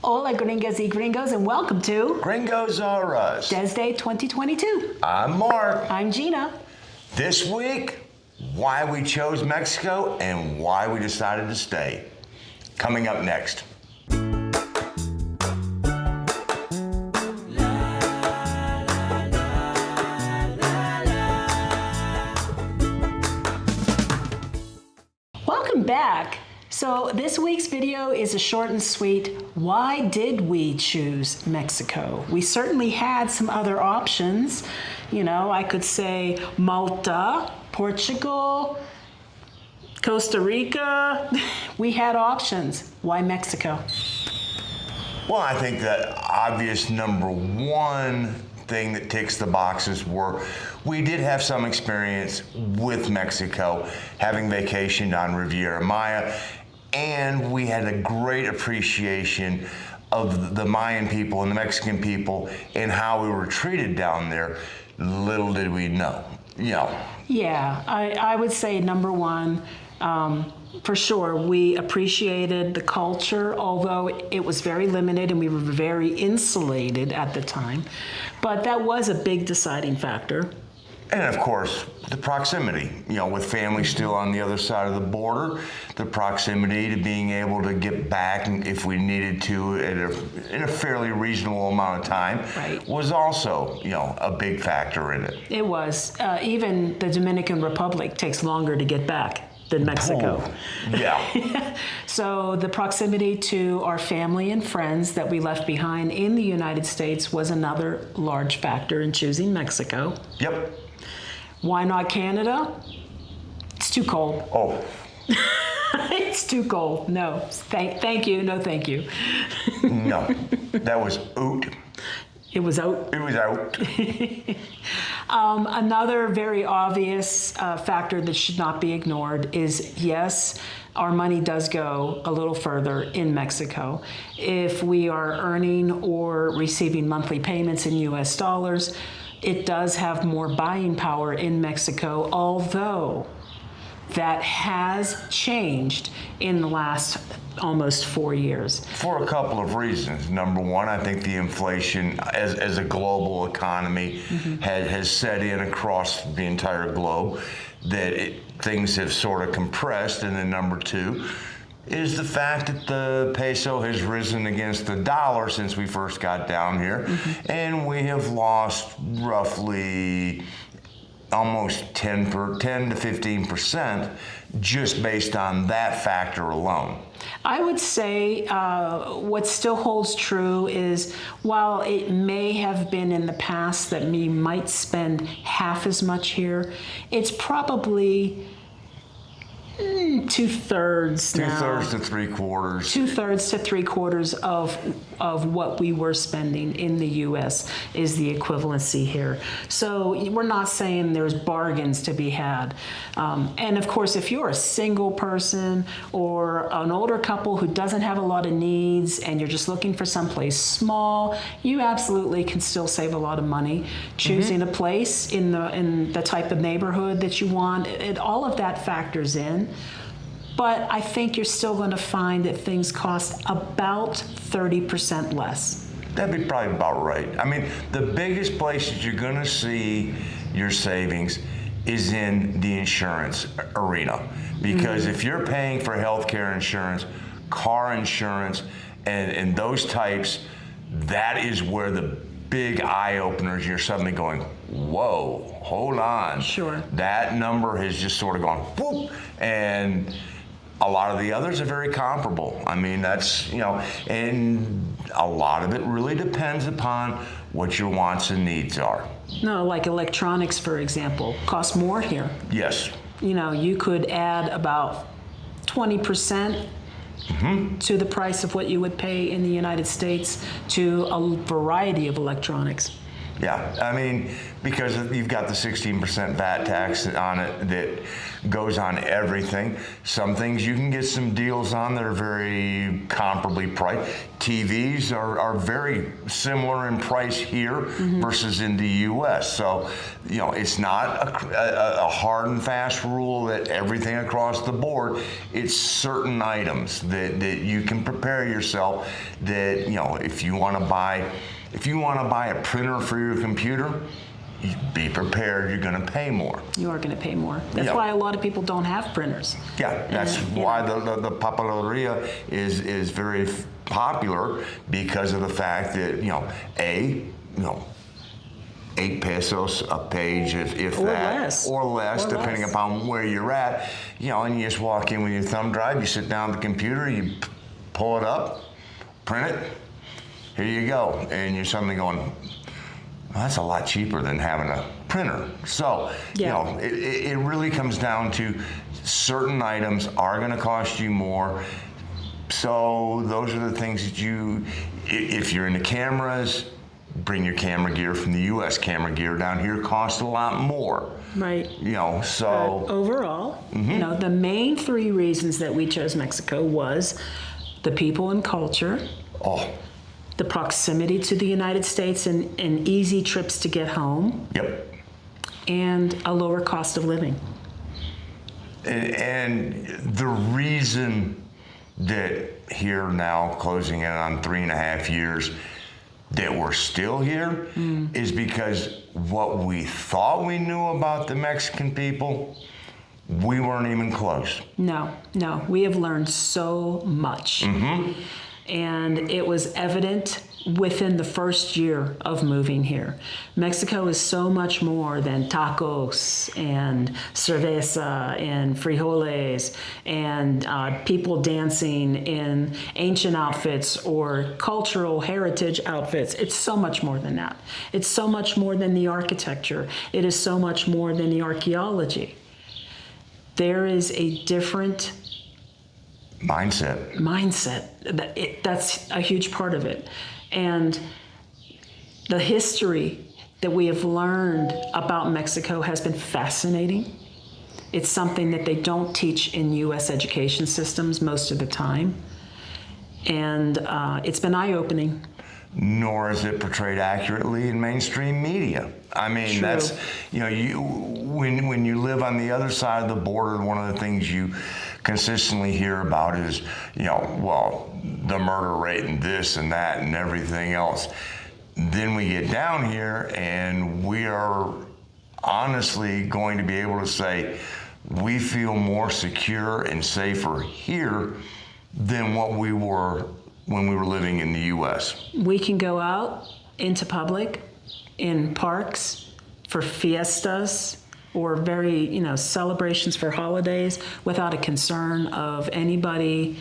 Hola, Gringas y Gringos, and welcome to Gringos Are Us. Day 2022. I'm Mark. I'm Gina. This week, why we chose Mexico and why we decided to stay. Coming up next. Welcome back. So this week's video is a short and sweet, why did we choose Mexico? We certainly had some other options. You know, I could say Malta, Portugal, Costa Rica. We had options. Why Mexico? Well, I think that obvious number one thing that ticks the boxes were we did have some experience with Mexico, having vacationed on Riviera Maya, and we had a great appreciation of the Mayan people and the Mexican people and how we were treated down there. Little did we know, you know. Yeah, I would say number one, for sure, we appreciated the culture, although it was very limited and we were very insulated at the time. But that was a big deciding factor. And of course, the proximity, you know, with family still on the other side of the border, the proximity to being able to get back if we needed to in a fairly reasonable amount of time was also, you know, a big factor in it. It was. Even the Dominican Republic takes longer to get back than Mexico. Oh, yeah. So the proximity to our family and friends that we left behind in the United States was another large factor in choosing Mexico. Yep. Why not Canada? It's too cold. Oh. It's too cold. No. Thank you. No, thank you. No. That was out. It was out. It was out. Another very obvious factor that should not be ignored is, yes, our money does go a little further in Mexico. If we are earning or receiving monthly payments in US dollars, it does have more buying power in Mexico, although that has changed in the last almost 4 years. For a couple of reasons. Number one, I think the inflation as a global economy has set in across the entire globe, that things have sort of compressed. And then number two is the fact that the peso has risen against the dollar since we first got down here. And we have lost roughly almost 10 to 15% just based on that factor alone. I would say what still holds true is while it may have been in the past that we might spend half as much here, it's probably two-thirds now. Two-thirds to three-quarters. Two-thirds to three-quarters of what we were spending in the U.S. is the equivalency here. So we're not saying there's bargains to be had. And of course, if you're a single person or an older couple who doesn't have a lot of needs and you're just looking for someplace small, you absolutely can still save a lot of money choosing a place in the type of neighborhood that you want. All of that factors in. But I think you're still going to find that things cost about 30% less. That'd be probably about right. I mean, the biggest places you're going to see your savings is in the insurance arena. Because if you're paying for healthcare insurance, car insurance, and those types, that is where the big eye openers, you're suddenly going, whoa, hold on. Sure. That number has just sort of gone whoop, and a lot of the others are very comparable. I mean, that's, you know, and a lot of it really depends upon what your wants and needs are. No, like electronics, for example, cost more here. Yes. You know, you could add about 20% to the price of what you would pay in the United States to a variety of electronics. Yeah, I mean, because you've got the 16% VAT tax on it that goes on everything. Some things you can get some deals on that are very comparably priced. TVs are very similar in price here versus in the U.S. So, it's not a hard and fast rule that everything across the board. It's certain items that you can prepare yourself that, if you want to buy a printer for your computer, be prepared, you're going to pay more. You are going to pay more. That's why a lot of people don't have printers. Yeah, that's why the papeleria is very popular, because of the fact that, 8 pesos a page, if or that, less. or less, Or depending less. upon where you're at, and you just walk in with your thumb drive, you sit down at the computer, you pull it up, print it, here you go, and you're suddenly going, well, that's a lot cheaper than having a printer. So, it really comes down to certain items are going to cost you more. So those are the things that if you're into cameras, bring your camera gear from the U.S. Camera gear down here costs a lot more. Right. So. Overall, the main 3 reasons that we chose Mexico was the people and culture. Oh. The proximity to the United States and easy trips to get home. Yep. And a lower cost of living. And the reason that here now, closing in on 3.5 years, that we're still here is because what we thought we knew about the Mexican people, we weren't even close. No. We have learned so much. And it was evident within the first year of moving here. Mexico is so much more than tacos and cerveza and frijoles and people dancing in ancient outfits or cultural heritage outfits. It's so much more than that. It's so much more than the architecture. It is so much more than the archaeology. There is a different mindset. That's a huge part of it. And the history that we have learned about Mexico has been fascinating. It's something that they don't teach in U.S. education systems most of the time. And it's been eye-opening. Nor is it portrayed accurately in mainstream media. I mean, True. That's, when you live on the other side of the border, one of the things you consistently hear about is, the murder rate and this and that and everything else. Then we get down here and we are honestly going to be able to say we feel more secure and safer here than what we were when we were living in the U.S. We can go out into public, in parks, for fiestas, or very, celebrations for holidays without a concern of anybody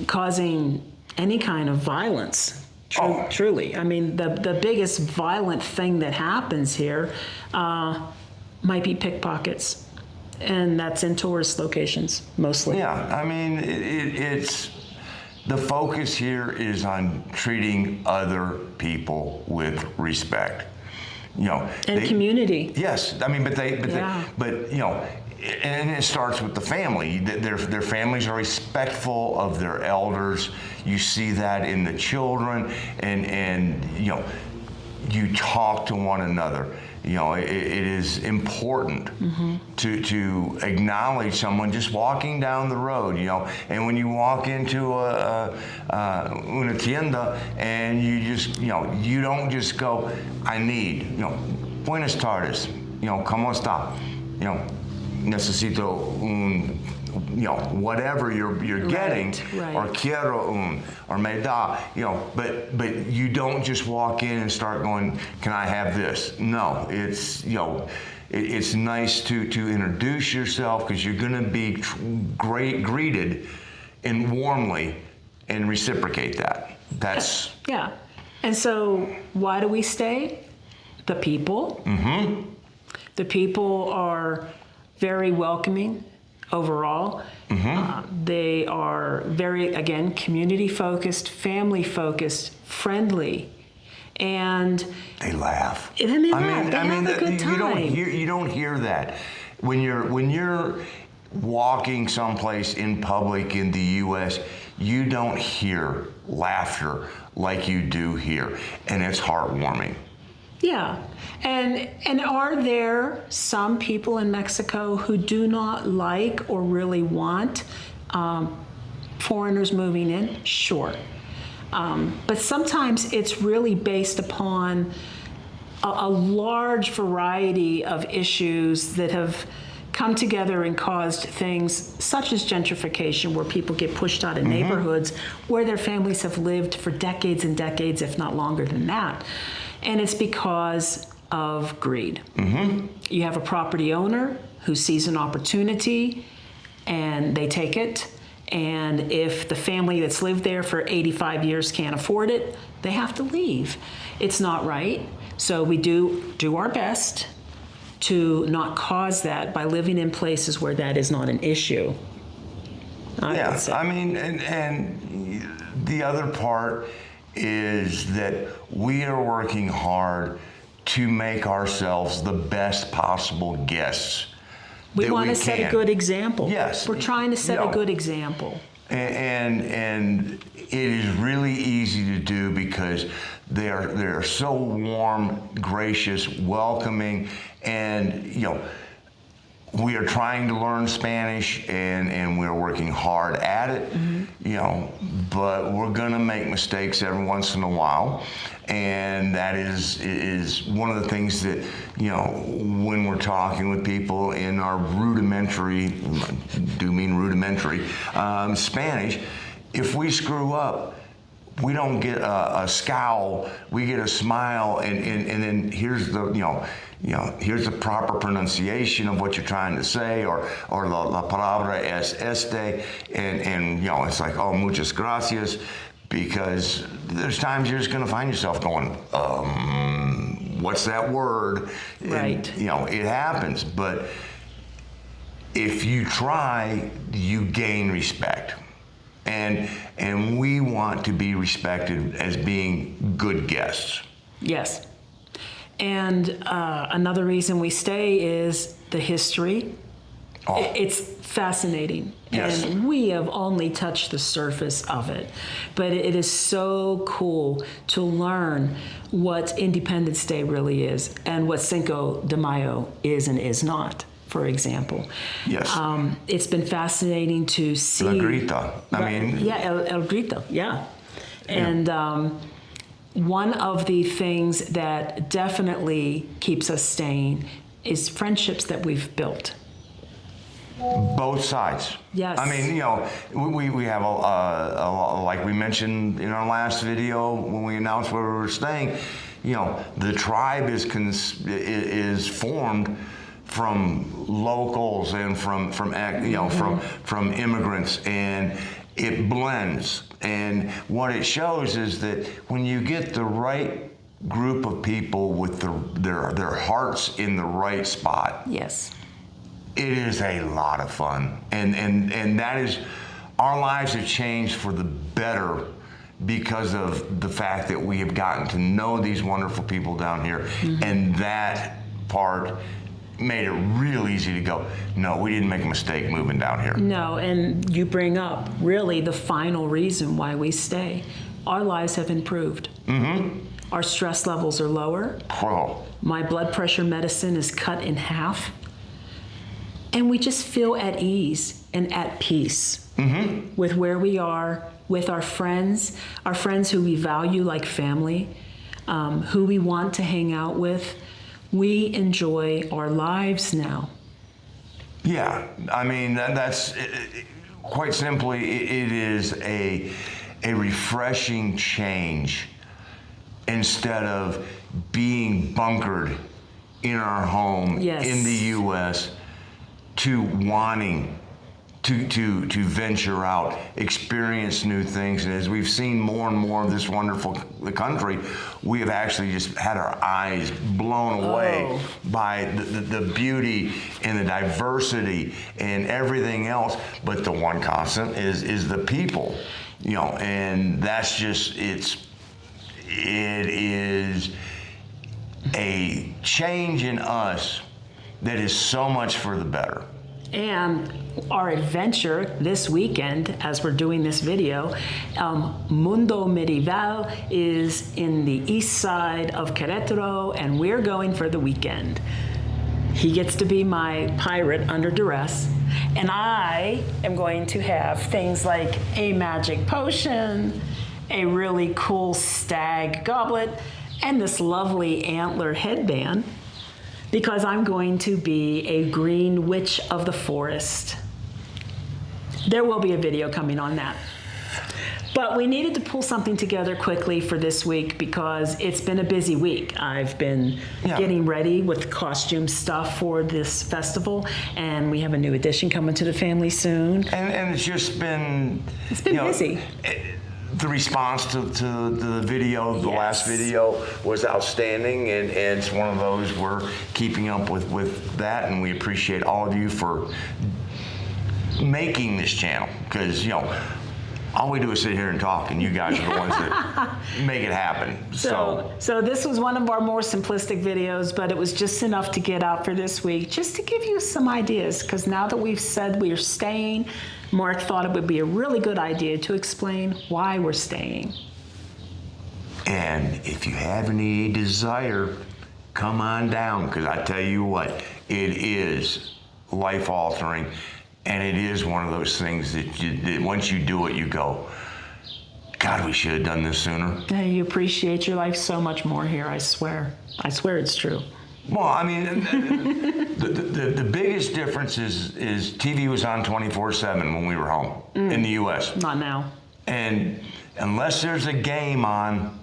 causing any kind of violence. Truly. I mean, the biggest violent thing that happens here might be pickpockets, and that's in tourist locations mostly. Yeah, I mean, it's the focus here is on treating other people with respect. And community. Yes, I mean, but and it starts with the family. Their families are respectful of their elders. You see that in the children, and you talk to one another. It is important to acknowledge someone just walking down the road. And when you walk into una tienda and you just you don't just go, I need buenas tardes, ¿cómo está? Necesito un, whatever you're getting, right. Or quiero un, or me da, but you don't just walk in and start going, can I have this? No, it's, it's nice to introduce yourself, because you're going to be greeted and warmly and reciprocate that. That's. Yeah. And so why do we stay? The people. The people are very welcoming overall. They are very, again, community-focused, family-focused, friendly, and they laugh. And they laugh. They have a good time. You don't hear that when you're walking someplace in public in the U.S. you don't hear laughter like you do here, and it's heartwarming. Yeah. And are there some people in Mexico who do not like or really want foreigners moving in? Sure. But sometimes it's really based upon a large variety of issues that have come together and caused things such as gentrification, where people get pushed out of neighborhoods where their families have lived for decades and decades, if not longer than that. And it's because of greed. You have a property owner who sees an opportunity and they take it. And if the family that's lived there for 85 years can't afford it, they have to leave. It's not right. So we do our best to not cause that by living in places where that is not an issue. I mean, and the other part is that we are working hard to make ourselves the best possible guests. We want to set a good example. Yes. We're trying to set a good example. And it is really easy to do because they're so warm, gracious, welcoming, and we are trying to learn Spanish and we're working hard at it, but we're gonna make mistakes every once in a while. And that is one of the things that, when we're talking with people in our rudimentary Spanish, if we screw up, we don't get a scowl, we get a smile, and then here's here's the proper pronunciation of what you're trying to say, or la palabra es este, and it's like, oh, muchas gracias, because there's times you're just going to find yourself going, what's that word? Right. And, it happens, but if you try, you gain respect. And we want to be respected as being good guests. Yes. And another reason we stay is the history. It's fascinating. Yes. And we have only touched the surface of it. But it is so cool to learn what Independence Day really is and what Cinco de Mayo is and is not, for example. Yes. It's been fascinating to see. La Grita. El Grito, yeah. And one of the things that definitely keeps us staying is friendships that we've built. Both sides. Yes. I mean, we have a like we mentioned in our last video when we announced where we were staying. The tribe is formed from locals and from immigrants, and it blends. And what it shows is that when you get the right group of people with their hearts in the right spot, yes, it is a lot of fun. And that is, our lives have changed for the better because of the fact that we have gotten to know these wonderful people down here. And that part made it real easy to go, no, we didn't make a mistake moving down here. No, and you bring up really the final reason why we stay. Our lives have improved. Our stress levels are lower. My blood pressure medicine is cut in half. And we just feel at ease and at peace with where we are, with our friends who we value like family, who we want to hang out with. We enjoy our lives now. Yeah, I mean, that's quite simply, it is a refreshing change instead of being bunkered in our home in the U.S. to wanting to venture out, experience new things. And as we've seen more and more of this wonderful country, we have actually just had our eyes blown away by the beauty and the diversity and everything else. But the one constant is the people, and that's just, it is a change in us that is so much for the better. And our adventure this weekend, as we're doing this video, Mundo Medieval is in the east side of Querétaro, and we're going for the weekend. He gets to be my pirate under duress, and I am going to have things like a magic potion, a really cool stag goblet, and this lovely antler headband, because I'm going to be a green witch of the forest. There will be a video coming on that. But we needed to pull something together quickly for this week because it's been a busy week. I've been getting ready with costume stuff for this festival, and we have a new addition coming to the family soon. And it's just been... It's been busy. The response to the video, the last video, was outstanding, and it's one of those we're keeping up with that, and we appreciate all of you for making this channel, because all we do is sit here and talk, and you guys are the ones that make it happen. So this was one of our more simplistic videos, but it was just enough to get out for this week, just to give you some ideas, because now that we've said we're staying, Mark thought it would be a really good idea to explain why we're staying. And if you have any desire, come on down, because I tell you what, it is life-altering, and it is one of those things that once you do it, you go, God, we should have done this sooner. Yeah, you appreciate your life so much more here, I swear. I swear it's true. Well, I mean, the biggest difference is TV was on 24/7 when we were home in the U.S. Not now. And unless there's a game on,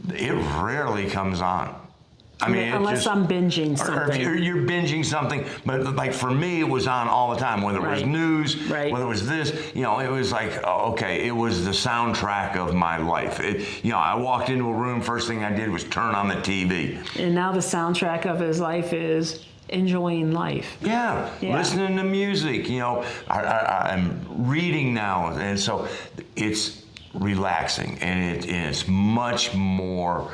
it rarely comes on. I mean, unless I'm binging something. Or if you're binging something, but like for me, it was on all the time, whether it was news, whether it was this, it was like, okay, it was the soundtrack of my life. I walked into a room, first thing I did was turn on the TV. And now the soundtrack of his life is enjoying life. Yeah. Listening to music, I'm reading now, and so it's relaxing, and it's much more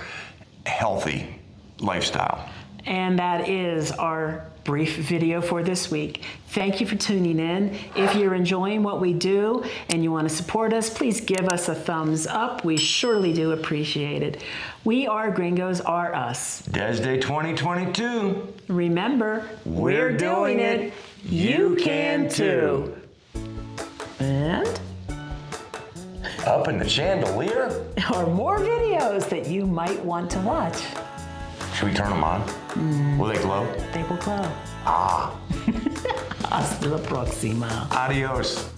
healthy lifestyle. And that is our brief video for this week. Thank you for tuning in. If you're enjoying what we do and you want to support us, please give us a thumbs up. We surely do appreciate it. We are Gringos Are Us. Des Day 2022. Remember, we're doing it. You can too. And up in the chandelier are more videos that you might want to watch. Should we turn them on? Will they glow? They will glow. Ah. Hasta la próxima. Adios.